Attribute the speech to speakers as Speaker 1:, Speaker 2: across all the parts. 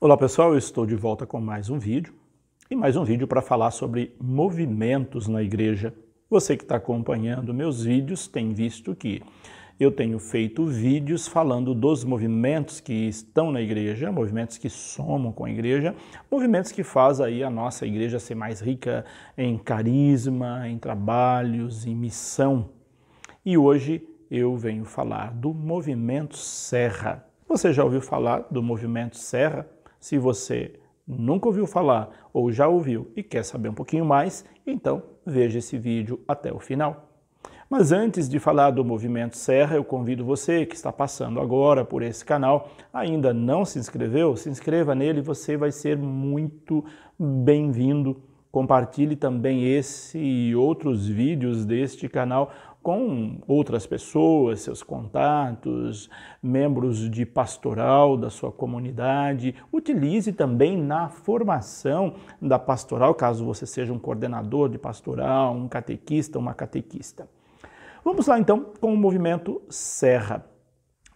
Speaker 1: Olá pessoal, eu estou de volta com mais um vídeo para falar sobre movimentos na igreja. Você que está acompanhando meus vídeos tem visto que eu tenho feito vídeos falando dos movimentos que estão na igreja, movimentos que somam com a igreja, movimentos que fazem aí a nossa igreja ser mais rica em carisma, em trabalhos, em missão. E hoje eu venho falar do movimento Serra. Você já ouviu falar do movimento Serra? Se você nunca ouviu falar ou já ouviu e quer saber um pouquinho mais, então veja esse vídeo até o final. Mas antes de falar do movimento Serra, eu convido você que está passando agora por esse canal, ainda não se inscreveu, se inscreva nele, você vai ser muito bem-vindo. Compartilhe também esse e outros vídeos deste canal com outras pessoas, seus contatos, membros de pastoral da sua comunidade. Utilize também na formação da pastoral, caso você seja um coordenador de pastoral, um catequista, uma catequista. Vamos lá então com o movimento Serra.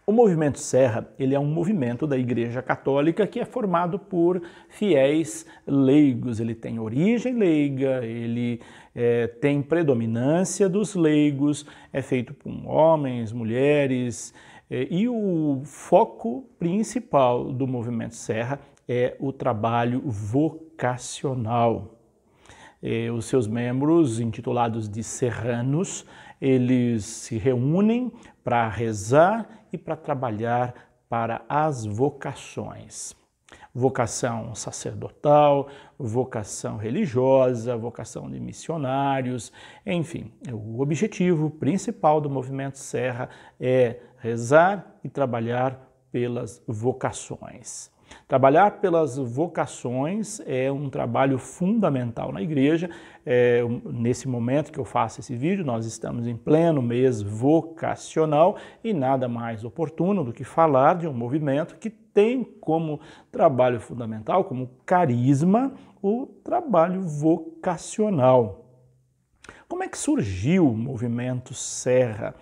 Speaker 1: O movimento Serra, ele é um movimento da Igreja Católica que é formado por fiéis leigos. Ele tem origem leiga, ele tem predominância dos leigos, é feito por homens, mulheres, e o foco principal do movimento Serra é o trabalho vocacional. Os seus membros, intitulados de serranos, eles se reúnem para rezar e para trabalhar para as vocações. Vocação sacerdotal, vocação religiosa, vocação de missionários, enfim. O objetivo principal do movimento Serra é rezar e trabalhar pelas vocações. Trabalhar pelas vocações é um trabalho fundamental na igreja. Nesse momento que eu faço esse vídeo, nós estamos em pleno mês vocacional e nada mais oportuno do que falar de um movimento que tem como trabalho fundamental, como carisma, o trabalho vocacional. Como é que surgiu o movimento Serra?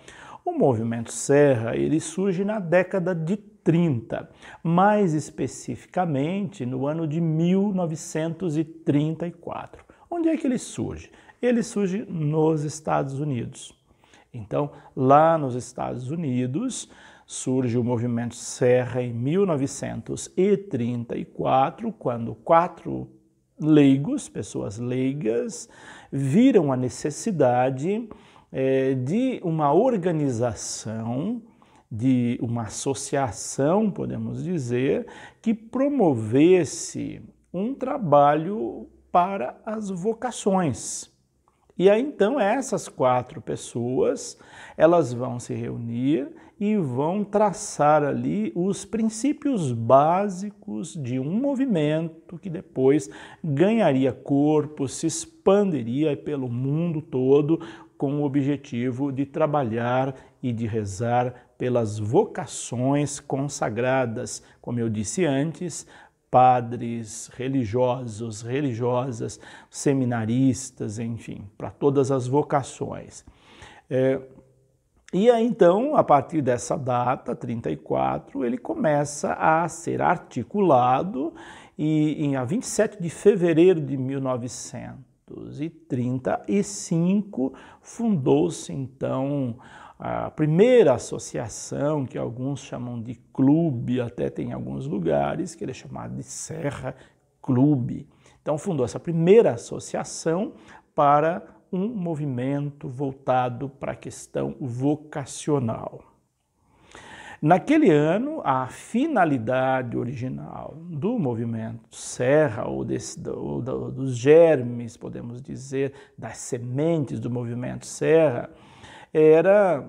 Speaker 1: O movimento Serra, ele surge na década de 30, mais especificamente no ano de 1934. Onde é que ele surge? Ele surge nos Estados Unidos. Então, lá nos Estados Unidos, surge o movimento Serra em 1934, quando 4 leigos, pessoas leigas, viram a necessidade de uma organização, de uma associação, podemos dizer, que promovesse um trabalho para as vocações. E aí então essas 4 pessoas, elas vão se reunir e vão traçar ali os princípios básicos de um movimento que depois ganharia corpo, se expandiria pelo mundo todo com o objetivo de trabalhar e de rezar pelas vocações consagradas, como eu disse antes, padres, religiosos, religiosas, seminaristas, enfim, para todas as vocações. E aí, então, a partir dessa data, 34, ele começa a ser articulado e em 27 de fevereiro de 1935 fundou-se, então, a primeira associação, que alguns chamam de clube, até tem alguns lugares que ele é chamado de Serra Clube. Então fundou essa primeira associação para um movimento voltado para a questão vocacional. Naquele ano, a finalidade original do movimento Serra, ou dos germes, podemos dizer, das sementes do movimento Serra, era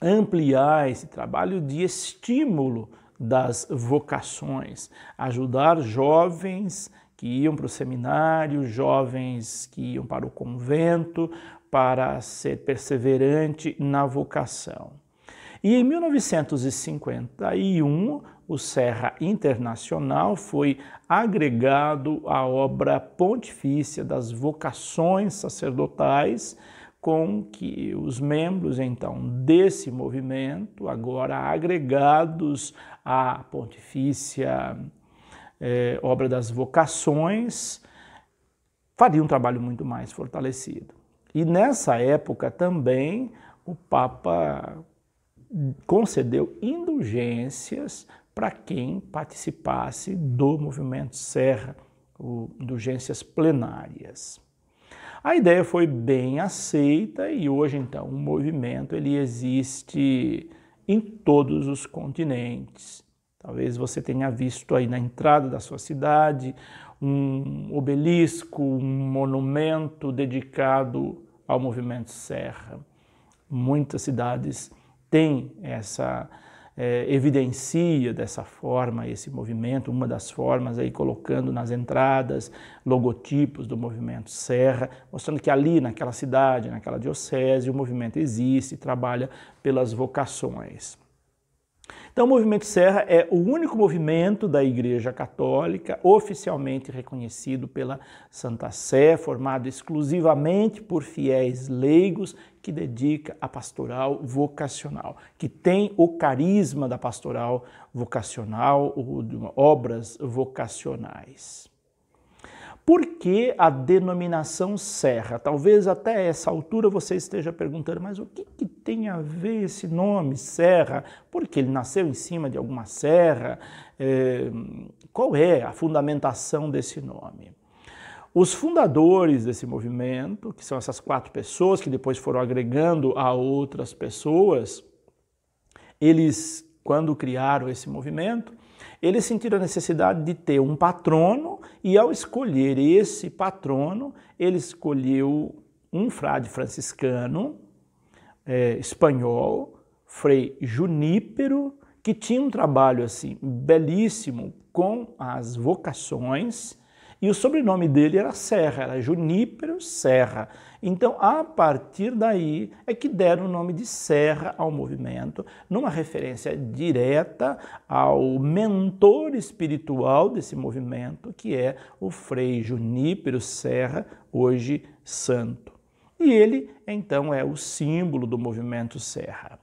Speaker 1: ampliar esse trabalho de estímulo das vocações, ajudar jovens que iam para o seminário, jovens que iam para o convento, para ser perseverante na vocação. E em 1951, o Serra Internacional foi agregado à obra pontifícia das vocações sacerdotais, com que os membros, então, desse movimento, agora agregados à Pontifícia obra das vocações, faria um trabalho muito mais fortalecido. E nessa época também o Papa concedeu indulgências para quem participasse do movimento Serra, indulgências plenárias. A ideia foi bem aceita e hoje, então, o movimento ele existe em todos os continentes. Talvez você tenha visto aí na entrada da sua cidade um obelisco, um monumento dedicado ao movimento Serra. Muitas cidades têm evidencia dessa forma esse movimento, uma das formas aí colocando nas entradas logotipos do movimento Serra, mostrando que ali naquela cidade, naquela diocese, o movimento existe e trabalha pelas vocações. Então o movimento Serra é o único movimento da Igreja Católica oficialmente reconhecido pela Santa Sé, formado exclusivamente por fiéis leigos que dedica a pastoral vocacional, que tem o carisma da pastoral vocacional, obras vocacionais. Por que a denominação Serra? Talvez até essa altura você esteja perguntando, mas o que tem a ver esse nome Serra? Porque ele nasceu em cima de alguma serra? Qual é a fundamentação desse nome? Os fundadores desse movimento, que são essas 4 pessoas que depois foram agregando a outras pessoas, eles, quando criaram esse movimento, eles sentiram a necessidade de ter um patrono e, ao escolher esse patrono, ele escolheu um frade franciscano espanhol, Frei Junípero, que tinha um trabalho assim belíssimo com as vocações, e o sobrenome dele era Serra, era Junípero Serra. Então, a partir daí é que deram o nome de Serra ao movimento, numa referência direta ao mentor espiritual desse movimento, que é o Frei Junípero Serra, hoje santo. E ele, então, é o símbolo do movimento Serra.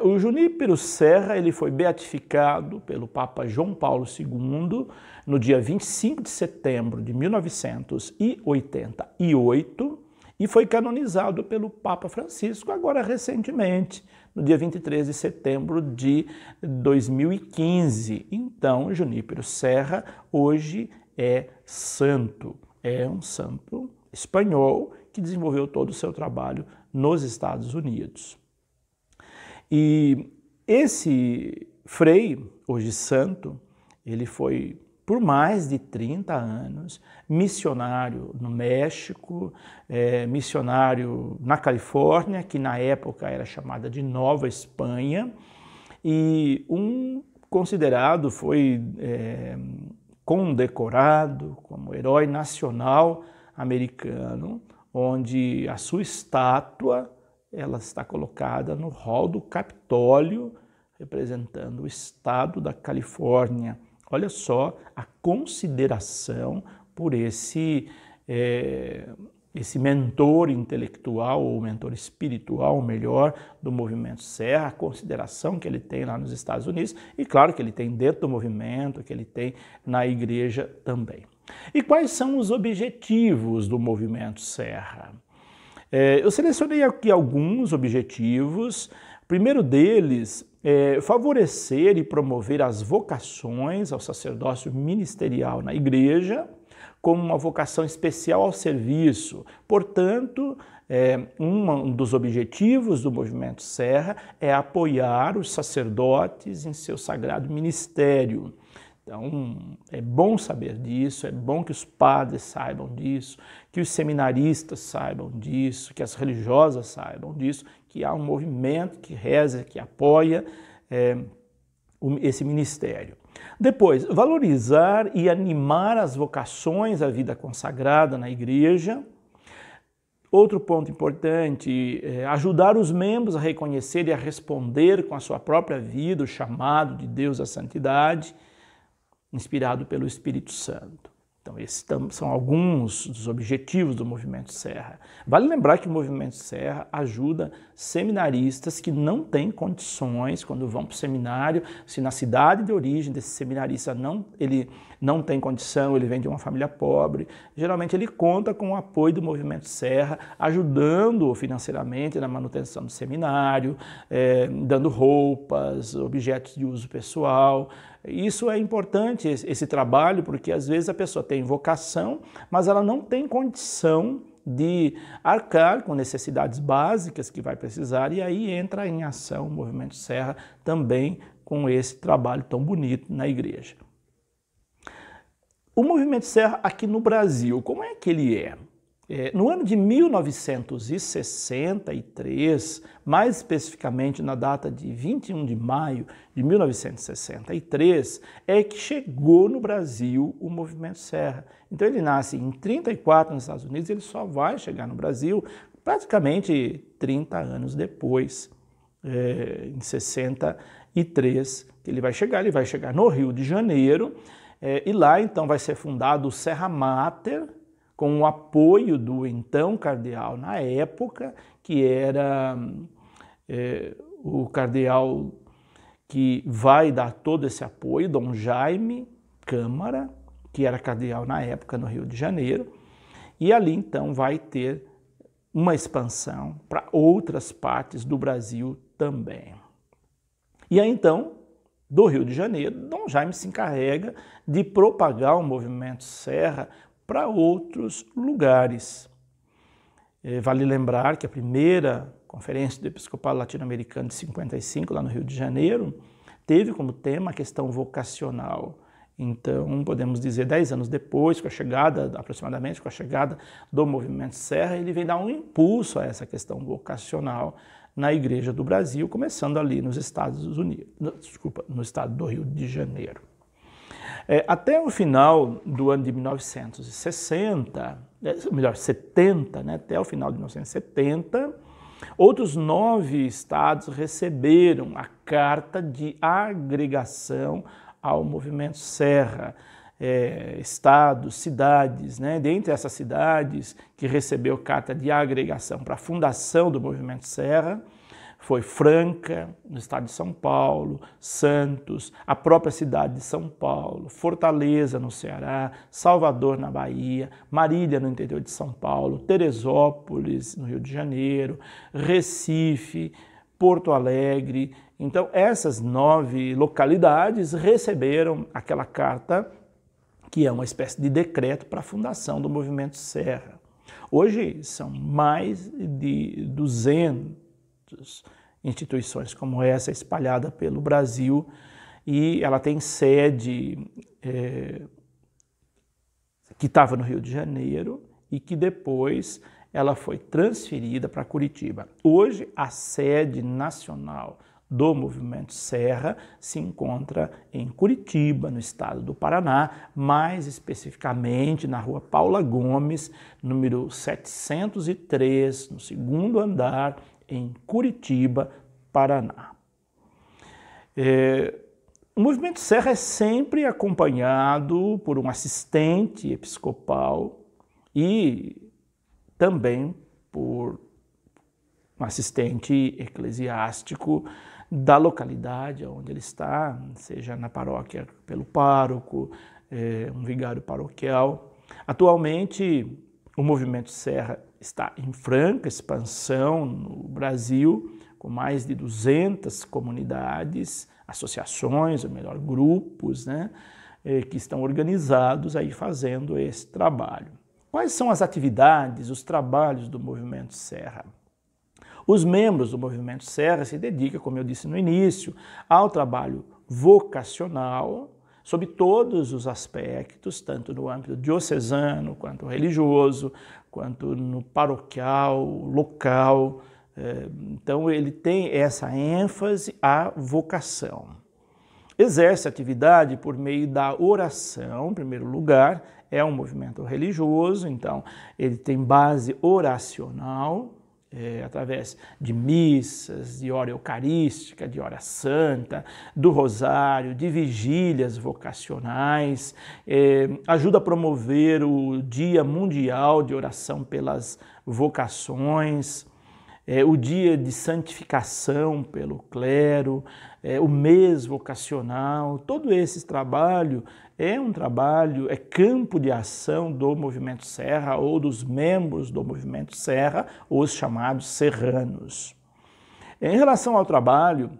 Speaker 1: O Junípero Serra ele foi beatificado pelo Papa João Paulo II no dia 25 de setembro de 1988 e foi canonizado pelo Papa Francisco agora recentemente, no dia 23 de setembro de 2015. Então, Junípero Serra hoje é santo, é um santo espanhol que desenvolveu todo o seu trabalho nos Estados Unidos. E esse frei, hoje santo, ele foi por mais de 30 anos missionário no México, missionário na Califórnia, que na época era chamada de Nova Espanha, e foi condecorado como herói nacional americano, onde a sua estátua ela está colocada no hall do Capitólio, representando o estado da Califórnia. Olha só a consideração por esse mentor intelectual, ou mentor espiritual, melhor, do movimento Serra, a consideração que ele tem lá nos Estados Unidos, e claro que ele tem dentro do movimento, que ele tem na igreja também. E quais são os objetivos do movimento Serra? Eu selecionei aqui alguns objetivos. O primeiro deles é favorecer e promover as vocações ao sacerdócio ministerial na igreja, como uma vocação especial ao serviço. Portanto, um dos objetivos do movimento Serra é apoiar os sacerdotes em seu sagrado ministério. Então, é bom saber disso, é bom que os padres saibam disso, que os seminaristas saibam disso, que as religiosas saibam disso, que há um movimento que reza, que apoia esse ministério. Depois, valorizar e animar as vocações à vida consagrada na igreja. Outro ponto importante, ajudar os membros a reconhecer e a responder com a sua própria vida o chamado de Deus à santidade, inspirado pelo Espírito Santo. Então, esses são alguns dos objetivos do Movimento Serra. Vale lembrar que o Movimento Serra ajuda seminaristas que não têm condições, quando vão para o seminário, se na cidade de origem desse seminarista ele não tem condição, ele vem de uma família pobre, geralmente ele conta com o apoio do Movimento Serra, ajudando-o financeiramente na manutenção do seminário, dando roupas, objetos de uso pessoal. Isso é importante, esse trabalho, porque às vezes a pessoa tem vocação, mas ela não tem condição de arcar com necessidades básicas que vai precisar, e aí entra em ação o Movimento Serra também com esse trabalho tão bonito na igreja. O Movimento Serra aqui no Brasil, como é que ele é? No ano de 1963, mais especificamente na data de 21 de maio de 1963, é que chegou no Brasil o Movimento Serra. Então ele nasce em 34 nos Estados Unidos, ele só vai chegar no Brasil praticamente 30 anos depois, em 63, que ele vai chegar no Rio de Janeiro, e lá então vai ser fundado o Serra Mater, com o apoio do então cardeal na época, que era o cardeal que vai dar todo esse apoio, Dom Jaime Câmara, que era cardeal na época no Rio de Janeiro, e ali então vai ter uma expansão para outras partes do Brasil também. E aí então, do Rio de Janeiro, Dom Jaime se encarrega de propagar o Movimento Serra para outros lugares. Vale lembrar que a primeira Conferência do Episcopado Latino-Americano de 55, lá no Rio de Janeiro, teve como tema a questão vocacional. Então, podemos dizer, 10 anos depois, aproximadamente com a chegada do Movimento Serra, ele vem dar um impulso a essa questão vocacional na Igreja do Brasil, começando ali nos Estados Unidos, no estado do Rio de Janeiro. Até o final do ano de 1960, até o final de 1970, outros 9 estados receberam a carta de agregação ao Movimento Serra. Estados, cidades, dentre essas cidades que recebeu carta de agregação para a fundação do Movimento Serra, foi Franca, no estado de São Paulo, Santos, a própria cidade de São Paulo, Fortaleza, no Ceará, Salvador, na Bahia, Marília, no interior de São Paulo, Teresópolis, no Rio de Janeiro, Recife, Porto Alegre. Então, essas 9 localidades receberam aquela carta, que é uma espécie de decreto para a fundação do Movimento Serra. Hoje são mais de 200 instituições como essa espalhada pelo Brasil, e ela tem sede que estava no Rio de Janeiro e que depois ela foi transferida para Curitiba. Hoje a sede nacional do Movimento Serra se encontra em Curitiba, no estado do Paraná, mais especificamente na rua Paula Gomes, número 703, no 2º andar, em Curitiba, Paraná. O Movimento Serra é sempre acompanhado por um assistente episcopal e também por um assistente eclesiástico da localidade onde ele está, seja na paróquia pelo pároco, um vigário paroquial. Atualmente, o Movimento Serra está em franca expansão no Brasil, com mais de 200 comunidades, associações, ou melhor, grupos, que estão organizados aí fazendo esse trabalho. Quais são as atividades, os trabalhos do Movimento Serra? Os membros do Movimento Serra se dedicam, como eu disse no início, ao trabalho vocacional, sob todos os aspectos, tanto no âmbito diocesano, quanto religioso, quanto no paroquial, local. Então, ele tem essa ênfase à vocação. Exerce atividade por meio da oração, em primeiro lugar, é um movimento religioso, então ele tem base oracional, através de missas, de hora eucarística, de hora santa, do rosário, de vigílias vocacionais, ajuda a promover o Dia Mundial de Oração pelas Vocações, o dia de santificação pelo clero, o mês vocacional. Todo esse trabalho é campo de ação do Movimento Serra ou dos membros do Movimento Serra, os chamados serranos. Em relação ao trabalho,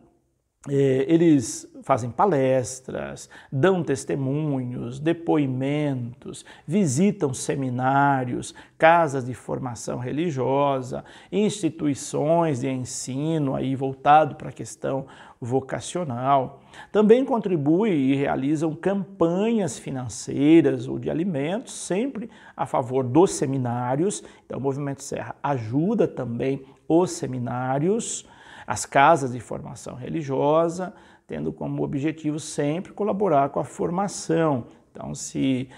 Speaker 1: eles fazem palestras, dão testemunhos, depoimentos, visitam seminários, casas de formação religiosa, instituições de ensino aí voltado para a questão vocacional. Também contribuem e realizam campanhas financeiras ou de alimentos, sempre a favor dos seminários. Então, o Movimento Serra ajuda também os seminários, as casas de formação religiosa, tendo como objetivo sempre colaborar com a formação. Então, se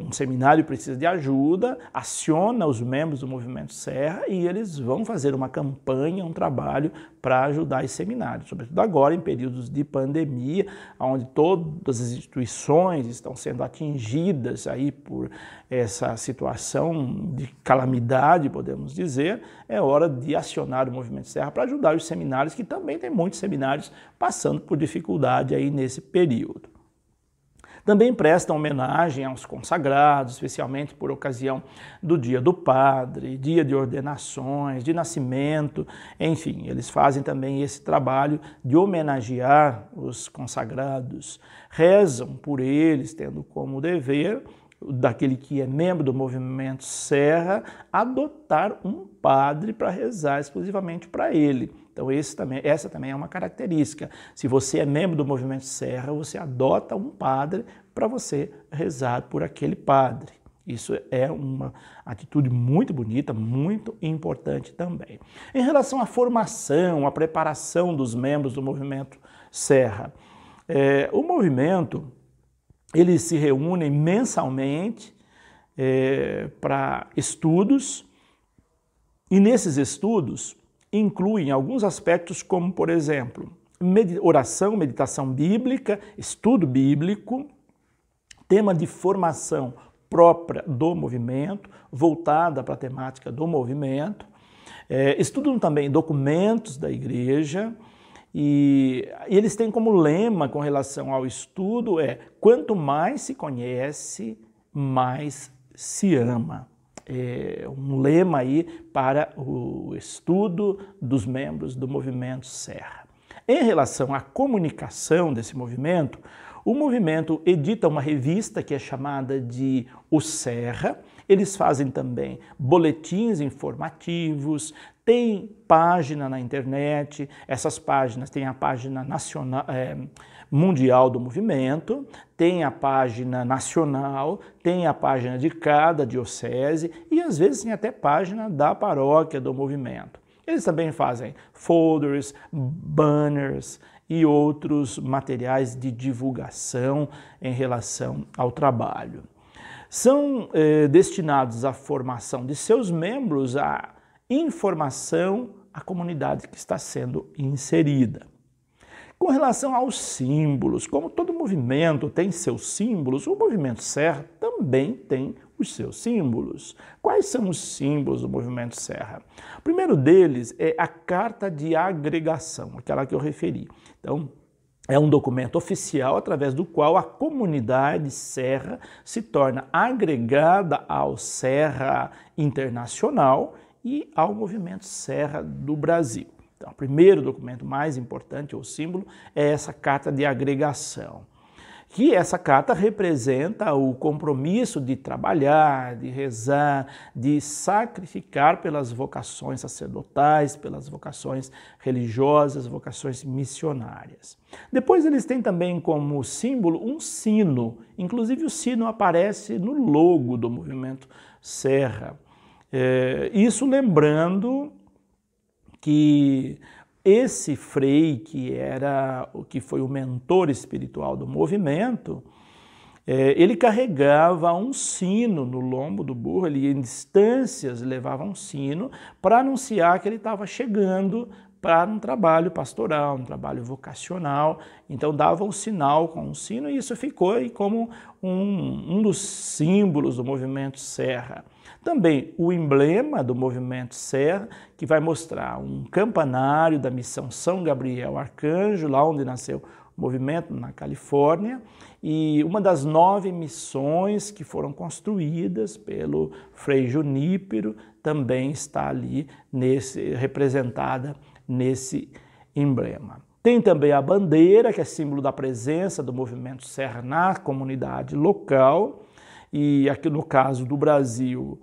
Speaker 1: um seminário precisa de ajuda, aciona os membros do Movimento Serra e eles vão fazer uma campanha, um trabalho para ajudar esse seminário, sobretudo agora em períodos de pandemia, onde todas as instituições estão sendo atingidas aí por essa situação de calamidade, podemos dizer. É hora de acionar o Movimento Serra para ajudar os seminários, que também tem muitos seminários passando por dificuldade aí nesse período. Também prestam homenagem aos consagrados, especialmente por ocasião do Dia do Padre, dia de ordenações, de nascimento, enfim, eles fazem também esse trabalho de homenagear os consagrados, rezam por eles, tendo como dever daquele que é membro do Movimento Serra, adotar um padre para rezar exclusivamente para ele. Então essa também é uma característica. Se você é membro do Movimento Serra, você adota um padre para você rezar por aquele padre. Isso é uma atitude muito bonita, muito importante também. Em relação à formação, à preparação dos membros do Movimento Serra, o movimento, eles se reúnem mensalmente para estudos, e nesses estudos incluem alguns aspectos como, por exemplo, oração, meditação bíblica, estudo bíblico, tema de formação própria do movimento, voltada para a temática do movimento, estudam também documentos da igreja, e eles têm como lema com relação ao estudo quanto mais se conhece, mais se ama. É um lema aí para o estudo dos membros do Movimento Serra. Em relação à comunicação desse movimento, o movimento edita uma revista que é chamada de O Serra. Eles fazem também boletins informativos, tem página na internet, essas páginas têm a página nacional, mundial do movimento, tem a página nacional, tem a página de cada diocese e às vezes tem até página da paróquia do movimento. Eles também fazem folders, banners e outros materiais de divulgação em relação ao trabalho. São destinados à formação de seus membros, à informação à comunidade que está sendo inserida. Com relação aos símbolos, como todo movimento tem seus símbolos, o Movimento Serra também tem os seus símbolos. Quais são os símbolos do Movimento Serra? O primeiro deles é a Carta de Agregação, aquela que eu referi. Então, é um documento oficial através do qual a comunidade Serra se torna agregada ao Serra Internacional e ao Movimento Serra do Brasil. Então, o primeiro documento mais importante, ou símbolo, é essa Carta de Agregação. Que essa carta representa o compromisso de trabalhar, de rezar, de sacrificar pelas vocações sacerdotais, pelas vocações religiosas, vocações missionárias. Depois eles têm também como símbolo um sino, inclusive o sino aparece no logo do Movimento Serra. Isso lembrando que esse frei, que foi o mentor espiritual do movimento, ele carregava um sino no lombo do burro, ele ia em distâncias, levava um sino para anunciar que ele estava chegando para um trabalho pastoral, um trabalho vocacional. Então dava um sinal com um sino e isso ficou aí como um dos símbolos do movimento Serra. Também o emblema do movimento Serra, que vai mostrar um campanário da missão São Gabriel Arcanjo, lá onde nasceu o movimento, na Califórnia, e uma das 9 missões que foram construídas pelo Frei Junípero também está ali representada nesse emblema. Tem também a bandeira, que é símbolo da presença do movimento Serra na comunidade local, e aqui no caso do Brasil,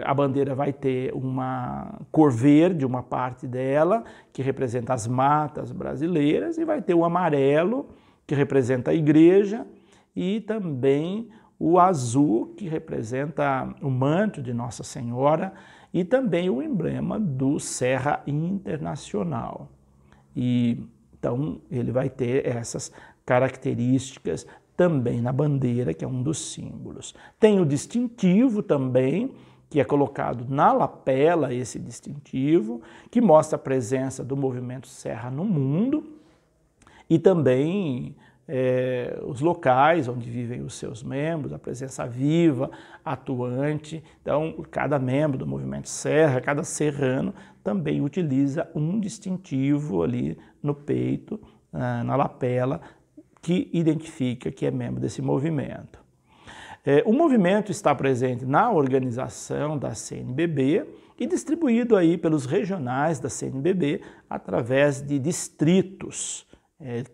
Speaker 1: a bandeira vai ter uma cor verde, uma parte dela, que representa as matas brasileiras, e vai ter o amarelo, que representa a igreja, e também o azul, que representa o manto de Nossa Senhora, e também o emblema do Serra Internacional. E então ele vai ter essas características também na bandeira, que é um dos símbolos. Tem o distintivo também, que é colocado na lapela, esse distintivo, que mostra a presença do movimento Serra no mundo, e também os locais onde vivem os seus membros, a presença viva, atuante. Então, cada membro do movimento Serra, cada serrano, também utiliza um distintivo ali no peito, na lapela, que identifica que é membro desse movimento. O movimento está presente na organização da CNBB e distribuído aí pelos regionais da CNBB através de distritos,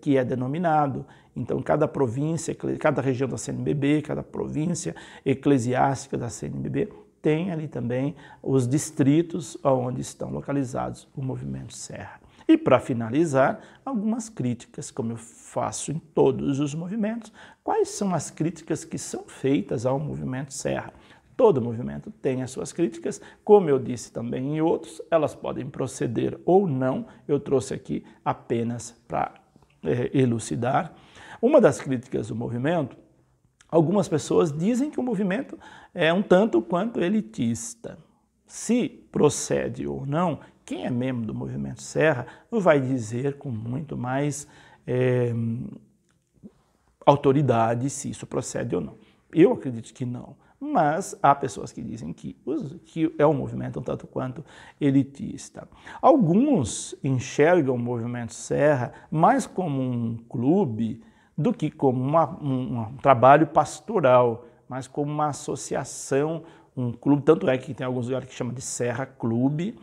Speaker 1: que é denominado. Então, cada província, cada região da CNBB, cada província eclesiástica da CNBB tem ali também os distritos onde estão localizados o movimento Serra. E para finalizar, algumas críticas, como eu faço em todos os movimentos. Quais são as críticas que são feitas ao movimento Serra? Todo movimento tem as suas críticas, como eu disse também em outros, elas podem proceder ou não, eu trouxe aqui apenas para elucidar. Uma das críticas do movimento, algumas pessoas dizem que o movimento é um tanto quanto elitista. Se procede ou não, quem é membro do movimento Serra vai dizer com muito mais autoridade se isso procede ou não. Eu acredito que não, mas há pessoas que dizem que é um movimento um tanto quanto elitista. Alguns enxergam o movimento Serra mais como um clube do que como um trabalho pastoral, mas como uma associação, um clube, tanto é que tem alguns lugares que chama de Serra Clube,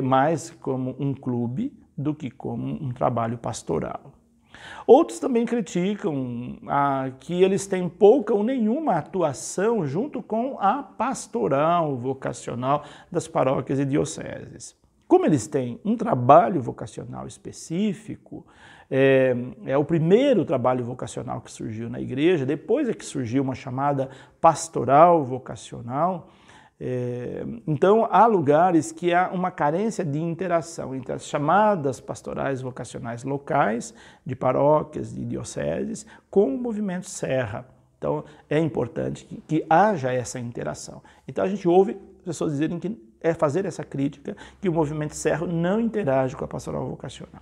Speaker 1: mais como um clube do que como um trabalho pastoral. Outros também criticam que eles têm pouca ou nenhuma atuação junto com a pastoral vocacional das paróquias e dioceses. Como eles têm um trabalho vocacional específico, é o primeiro trabalho vocacional que surgiu na igreja, depois é que surgiu uma chamada pastoral vocacional. Então, há lugares que há uma carência de interação entre as chamadas pastorais vocacionais locais, de paróquias, de dioceses, com o movimento Serra. Então, é importante que haja essa interação. Então, a gente ouve pessoas dizerem que fazer essa crítica, que o movimento Serra não interage com a pastoral vocacional.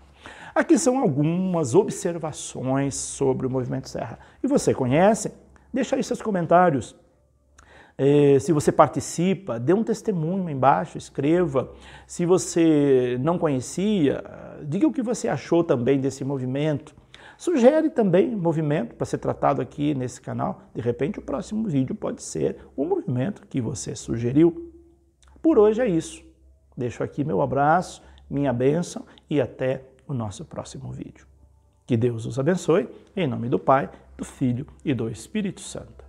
Speaker 1: Aqui são algumas observações sobre o movimento Serra. E você conhece? Deixa aí seus comentários. Se você participa, dê um testemunho embaixo, escreva. Se você não conhecia, diga o que você achou também desse movimento. Sugere também movimento para ser tratado aqui nesse canal. De repente, o próximo vídeo pode ser o movimento que você sugeriu. Por hoje é isso. Deixo aqui meu abraço, minha bênção e até o nosso próximo vídeo. Que Deus os abençoe, em nome do Pai, do Filho e do Espírito Santo.